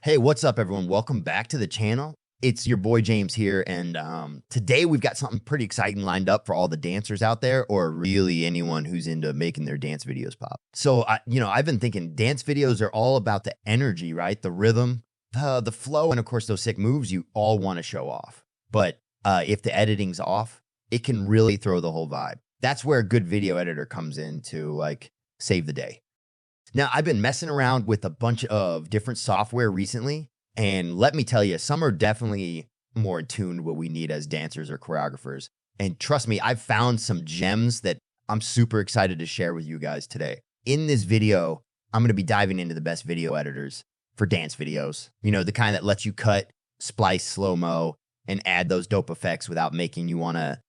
Hey, what's up, everyone? Welcome back to the channel. It's your boy James here, and today we've got something pretty exciting lined up for all the dancers out there, or really anyone who's into making their dance videos pop. So, I've been thinking dance videos are all about the energy, right? The rhythm, the flow, and of course those sick moves you all want to show off. But if the editing's off, it can really throw the whole vibe. That's where a good video editor comes in to save the day. Now, I've been messing around with a bunch of different software recently, and let me tell you, some are definitely more in tune to what we need as dancers or choreographers. And trust me, I've found some gems that I'm super excited to share with you guys today. In this video, I'm going to be diving into the best video editors for dance videos. You know, the kind that lets you cut, splice, slow-mo, and add those dope effects without making you want to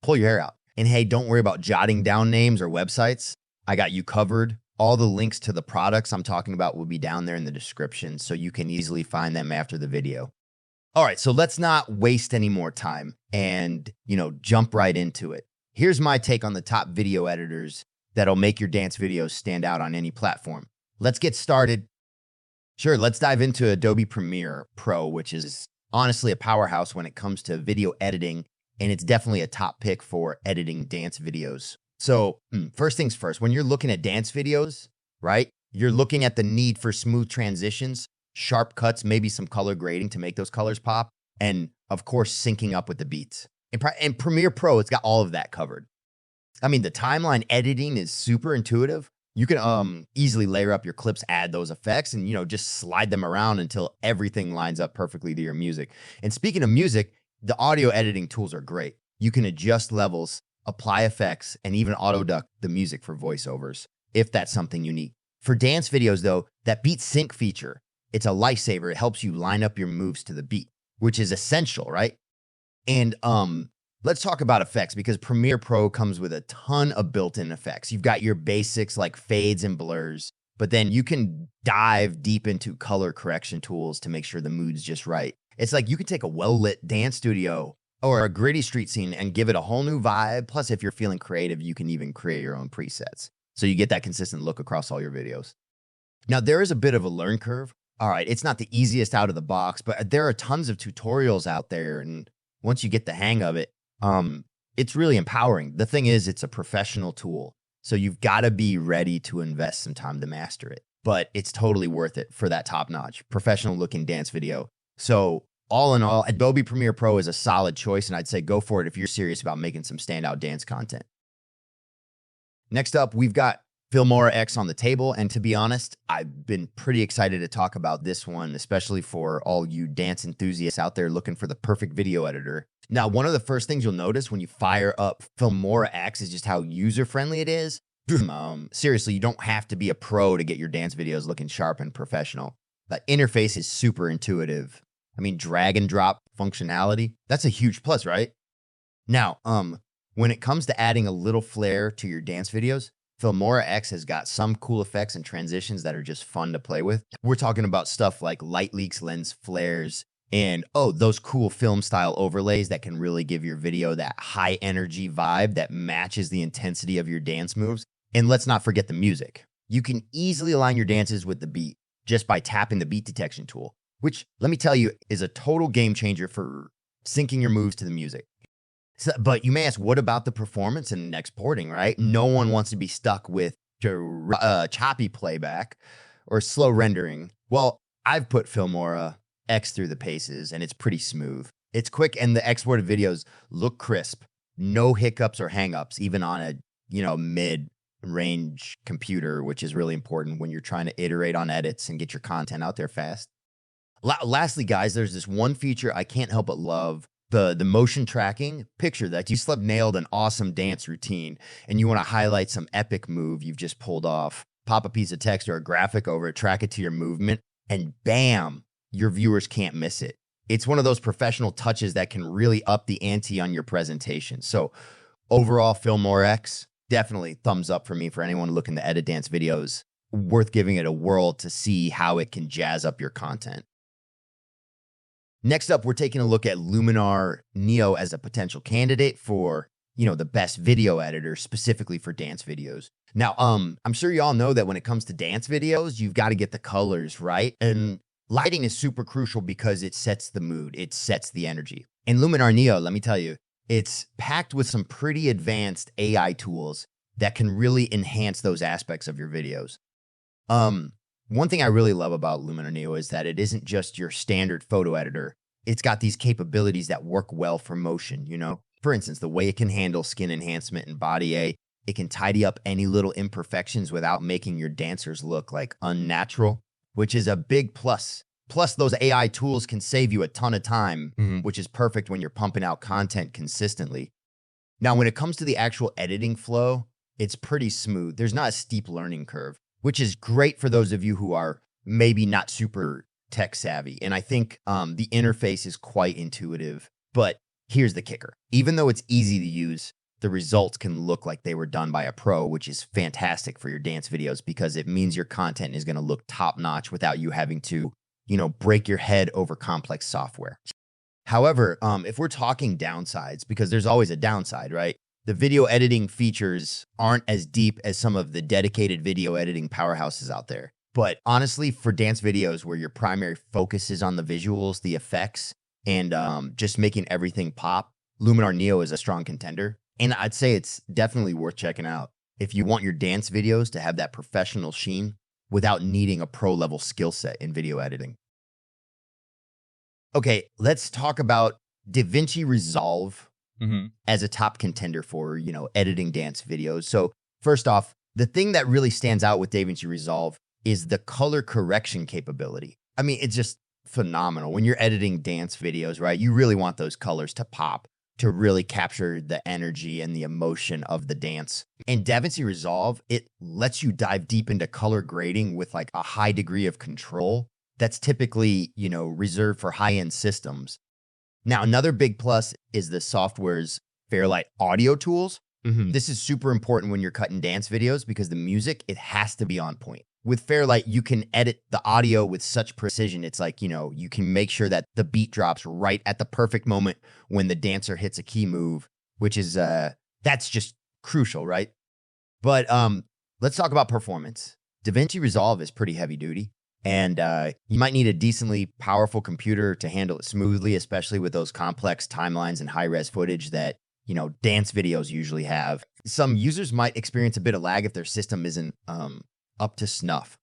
pull your hair out. And hey, don't worry about jotting down names or websites. I got you covered. All the links to the products I'm talking about will be down there in the description, so you can easily find them after the video. All right, so let's not waste any more time and, jump right into it. Here's my take on the top video editors that'll make your dance videos stand out on any platform. Let's get started. Sure, let's dive into Adobe Premiere Pro, which is honestly a powerhouse when it comes to video editing, and it's definitely a top pick for editing dance videos. So first things first, when you're looking at dance videos, right, you're looking at the need for smooth transitions, sharp cuts, maybe some color grading to make those colors pop, and of course, syncing up with the beats. And Premiere Pro, it's got all of that covered. I mean, the timeline editing is super intuitive. You can easily layer up your clips, add those effects, and, just slide them around until everything lines up perfectly to your music. And speaking of music, the audio editing tools are great. You can adjust levels, apply effects, and even auto-duck the music for voiceovers, if that's something you need. For dance videos, though, that beat sync feature, it's a lifesaver. It helps you line up your moves to the beat, which is essential, right? And let's talk about effects, because Premiere Pro comes with a ton of built-in effects. You've got your basics like fades and blurs, but then you can dive deep into color correction tools to make sure the mood's just right. It's like you can take a well-lit dance studio or a gritty street scene and give it a whole new vibe. Plus, if you're feeling creative, you can even create your own presets, so you get that consistent look across all your videos. Now, there is a bit of a learn curve. All right, it's not the easiest out of the box, but there are tons of tutorials out there, and once you get the hang of it, it's really empowering. The thing is, it's a professional tool, so you've got to be ready to invest some time to master it, but it's totally worth it for that top-notch, professional-looking dance video. So all in all, Adobe Premiere Pro is a solid choice, and I'd say go for it if you're serious about making some standout dance content. Next up, we've got Filmora X on the table, and to be honest, I've been pretty excited to talk about this one, especially for all you dance enthusiasts out there looking for the perfect video editor. Now, one of the first things you'll notice when you fire up Filmora X is just how user-friendly it is. Seriously, you don't have to be a pro to get your dance videos looking sharp and professional. The interface is super intuitive. I mean, drag and drop functionality, that's a huge plus, right? Now, when it comes to adding a little flair to your dance videos, Filmora X has got some cool effects and transitions that are just fun to play with. We're talking about stuff like light leaks, lens flares, and those cool film style overlays that can really give your video that high energy vibe that matches the intensity of your dance moves. And let's not forget the music. You can easily align your dances with the beat just by tapping the beat detection tool, which, let me tell you, is a total game changer for syncing your moves to the music. So, but you may ask, what about the performance and exporting, right? No one wants to be stuck with choppy playback or slow rendering. Well, I've put Filmora X through the paces, and it's pretty smooth. It's quick, and the exported videos look crisp. No hiccups or hangups, even on a mid-range computer, which is really important when you're trying to iterate on edits and get your content out there fast. Lastly, guys, there's this one feature I can't help but love, the motion tracking. Picture that you nailed an awesome dance routine and you want to highlight some epic move you've just pulled off. Pop a piece of text or a graphic over it, track it to your movement, and bam, your viewers can't miss it. It's one of those professional touches that can really up the ante on your presentation. So overall, Filmora X, definitely thumbs up for me for anyone looking to edit dance videos. Worth giving it a whirl to see how it can jazz up your content. Next up, we're taking a look at Luminar Neo as a potential candidate for, the best video editor specifically for dance videos. Now, I'm sure you all know that when it comes to dance videos, you've got to get the colors right. And Lighting is super crucial because it sets the mood, it sets the energy. In Luminar Neo, let me tell you, it's packed with some pretty advanced AI tools that can really enhance those aspects of your videos. One thing I really love about Luminar Neo is that it isn't just your standard photo editor. It's got these capabilities that work well for motion, you know? For instance, the way it can handle skin enhancement and body A, it can tidy up any little imperfections without making your dancers look like unnatural, which is a big plus. Plus, those AI tools can save you a ton of time, which is perfect when you're pumping out content consistently. Now, when it comes to the actual editing flow, it's pretty smooth. There's not a steep learning curve, which is great for those of you who are maybe not super tech savvy. And I think the interface is quite intuitive. But here's the kicker. Even though it's easy to use, the results can look like they were done by a pro, which is fantastic for your dance videos because it means your content is going to look top notch without you having to, break your head over complex software. However, if we're talking downsides, because there's always a downside, right? The video editing features aren't as deep as some of the dedicated video editing powerhouses out there. But honestly, for dance videos where your primary focus is on the visuals, the effects, and just making everything pop, Luminar Neo is a strong contender. And I'd say it's definitely worth checking out if you want your dance videos to have that professional sheen without needing a pro-level skill set in video editing. Okay, let's talk about DaVinci Resolve as a top contender for, editing dance videos. So first off, the thing that really stands out with DaVinci Resolve is the color correction capability. I mean, it's just phenomenal. When you're editing dance videos, right, you really want those colors to pop, to really capture the energy and the emotion of the dance. And DaVinci Resolve, it lets you dive deep into color grading with like a high degree of control that's typically, reserved for high-end systems. Now, another big plus is the software's Fairlight audio tools. This is super important when you're cutting dance videos because the music, it has to be on point. With Fairlight, you can edit the audio with such precision. It's like, you can make sure that the beat drops right at the perfect moment when the dancer hits a key move, which is, that's just crucial, right? But let's talk about performance. DaVinci Resolve is pretty heavy duty. And you might need a decently powerful computer to handle it smoothly, especially with those complex timelines and high-res footage that, dance videos usually have. Some users might experience a bit of lag if their system isn't up to snuff.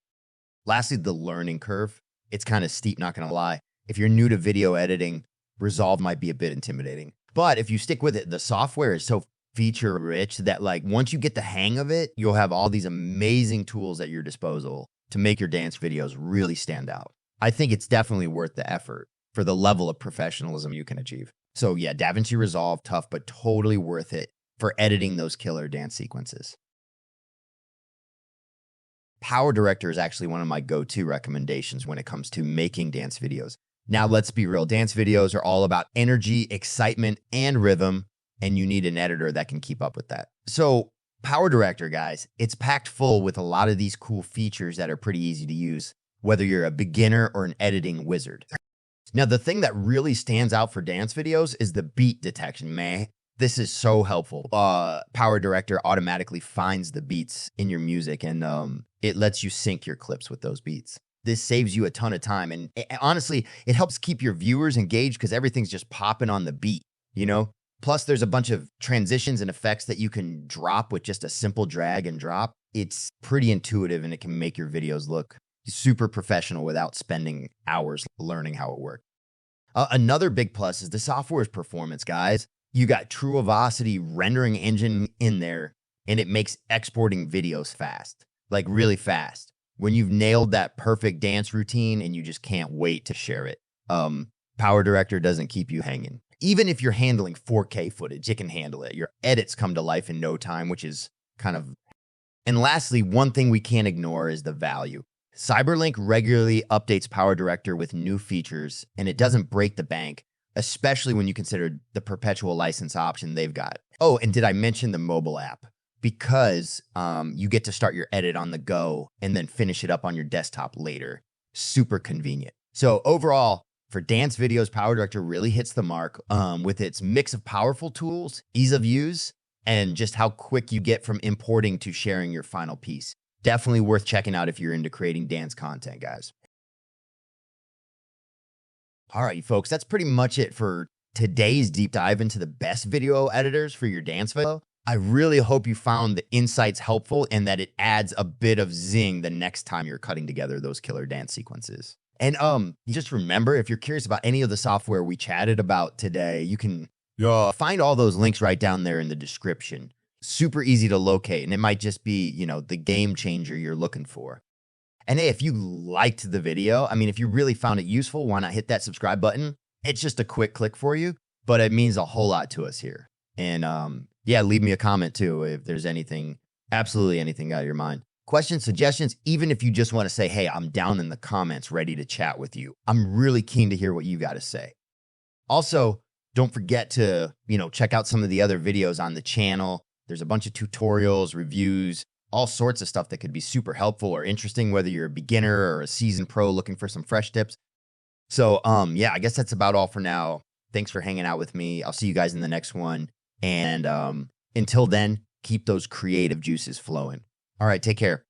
Lastly, the learning curve. It's kind of steep, not going to lie. If you're new to video editing, Resolve might be a bit intimidating. But if you stick with it, the software is so feature-rich that once you get the hang of it, you'll have all these amazing tools at your disposal to make your dance videos really stand out. I think it's definitely worth the effort for the level of professionalism you can achieve. So yeah, DaVinci Resolve, tough, but totally worth it for editing those killer dance sequences. PowerDirector is actually one of my go-to recommendations when it comes to making dance videos. Now, let's be real. Dance videos are all about energy, excitement, and rhythm, and you need an editor that can keep up with that. So PowerDirector, guys, it's packed full with a lot of these cool features that are pretty easy to use, whether you're a beginner or an editing wizard. Now, the thing that really stands out for dance videos is the beat detection, man. This is so helpful. PowerDirector automatically finds the beats in your music and it lets you sync your clips with those beats. This saves you a ton of time. And honestly, it helps keep your viewers engaged because everything's just popping on the beat, Plus, there's a bunch of transitions and effects that you can drop with just a simple drag and drop. It's pretty intuitive and it can make your videos look super professional without spending hours learning how it works. Another big plus is the software's performance, guys. You got True Velocity rendering engine in there, and it makes exporting videos fast, like really fast. When you've nailed that perfect dance routine and you just can't wait to share it, PowerDirector doesn't keep you hanging. Even if you're handling 4K footage, it can handle it. Your edits come to life in no time, which is kind of... And lastly, one thing we can't ignore is the value. Cyberlink regularly updates PowerDirector with new features, and it doesn't break the bank, especially when you consider the perpetual license option they've got. Oh, and did I mention the mobile app? Because you get to start your edit on the go and then finish it up on your desktop later. Super convenient. So overall, for dance videos, PowerDirector really hits the mark with its mix of powerful tools, ease of use, and just how quick you get from importing to sharing your final piece. Definitely worth checking out if you're into creating dance content, guys. All right, folks, that's pretty much it for today's deep dive into the best video editors for your dance video. I really hope you found the insights helpful and that it adds a bit of zing the next time you're cutting together those killer dance sequences. And just remember, if you're curious about any of the software we chatted about today, you can find all those links right down there in the description. Super easy to locate, and it might just be, the game changer you're looking for. And hey, if you liked the video, I mean, if you really found it useful, why not hit that subscribe button? It's just a quick click for you, but it means a whole lot to us here. And yeah, leave me a comment too if there's anything, absolutely anything out of your mind. Questions, suggestions, even if you just want to say, hey, I'm down in the comments ready to chat with you. I'm really keen to hear what you got to say. Also, don't forget to, check out some of the other videos on the channel. There's a bunch of tutorials, reviews, all sorts of stuff that could be super helpful or interesting, whether you're a beginner or a seasoned pro looking for some fresh tips. So, yeah, I guess that's about all for now. Thanks for hanging out with me. I'll see you guys in the next one. And until then, keep those creative juices flowing. All right, take care.